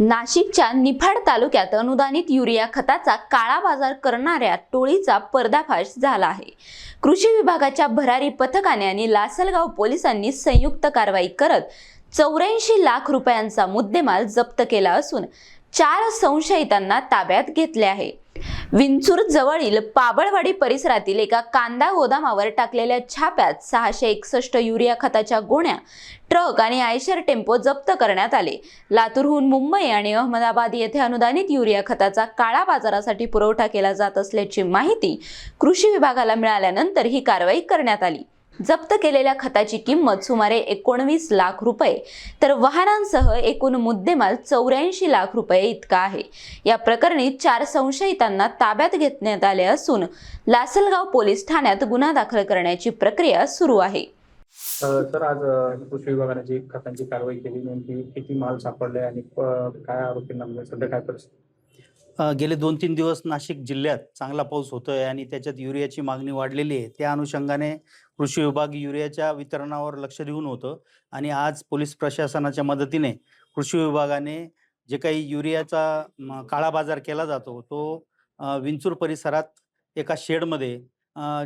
नाशिकच्या निफाड तालुक्यात अनुदानित युरिया खताचा काळा बाजार करणाऱ्या टोळीचा पर्दाफाश झाला आहे। कृषी विभागाच्या भरारी पथकाने आणि लासलगाव पोलिसांनी संयुक्त कारवाई करत 84 लाख रुपयांचा मुद्देमाल जप्त केला असून 4 संशयितांना ताब्यात घेतले आहे। विंचूर जवळील पाबळवाडी परिसरातील एका कांदा गोदामावर टाकलेल्या छाप्यात 661 युरिया खताच्या गोण्या, ट्रक आणि आयशर टेम्पो जप्त करण्यात आले। लातूरहून मुंबई आणि अहमदाबाद येथे अनुदानित युरिया खताचा काळा बाजारासाठी पुरवठा केला जात असल्याची माहिती कृषी विभागाला मिळाल्यानंतर ही कारवाई करण्यात आली। जप्त केलेल्या खताची किंमत सुमारे 19 लाख रुपये तर वाहनांसह एकूण मुद्देमाल 84 लाख रुपये इतका आहे। या प्रकरणी 4 संशयितांना ताब्यात घेण्यात आले असून लासलगाव पोलीस ठाण्यात गुन्हा दाखल करण्याची प्रक्रिया सुरू आहे। सर, आज कृषी विभागाने जी खतांची कारवाई केली, नेमकी किती माल सापडले आणि काय आरोपींना म्हणजे सध्या काय परिस्थिती? गेले 2-3 दिवस नाशिक जिल्ह्यात चांगला पाऊस होतोय आणि त्याच्यात युरियाची मागणी वाढलेली आहे। त्या अनुषंगाने कृषी विभाग युरियाच्या वितरणावर लक्ष देऊन होतं आणि आज पोलीस प्रशासनाच्या मदतीने कृषी विभागाने जे काही युरियाचा काळा बाजार केला जातो तो विंचूर परिसरात एका शेडमध्ये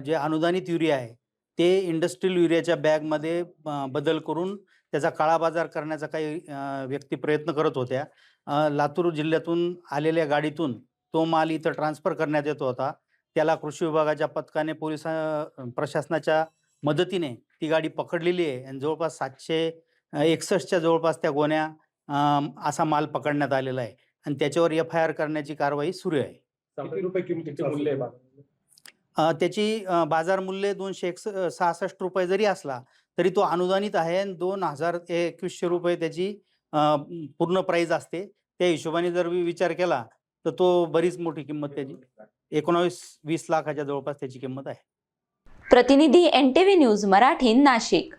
जे अनुदानित युरिया आहे ते इंडस्ट्रियल युरियाच्या बॅगमध्ये बदल करून त्याचा काळा बाजार करण्याचा काही व्यक्ती प्रयत्न करत होत्या। लातूर जिल्ह्यातून आलेल्या गाडीतून तो माल इथं ट्रान्सफर करण्यात येत होता। त्याला कृषी विभागाच्या पथकाने पोलीस प्रशासनाच्या मदतीने ती गाडी पकडलेली आहे आणि जवळपास 761च्या जवळपास त्या गोण्या असा माल पकडण्यात आलेला आहे आणि त्याच्यावर FIR करण्याची कारवाई सुरू आहे। किती रुपये किमतीचे मूल्य आहे त्याची बाजार मूल्य 266 रुपये जरी असला तरी तो अनुदानित आहे आणि 2021 रुपये त्याची पूर्ण प्राइस असते। त्या हिशोबाने जर विचार केला तर तो बरीच मोठी किंमत त्याची 19-20 लाखाच्या जवळपास त्याची किंमत आहे। प्रतिनिधी NTV न्यूज मराठी, नाशिक।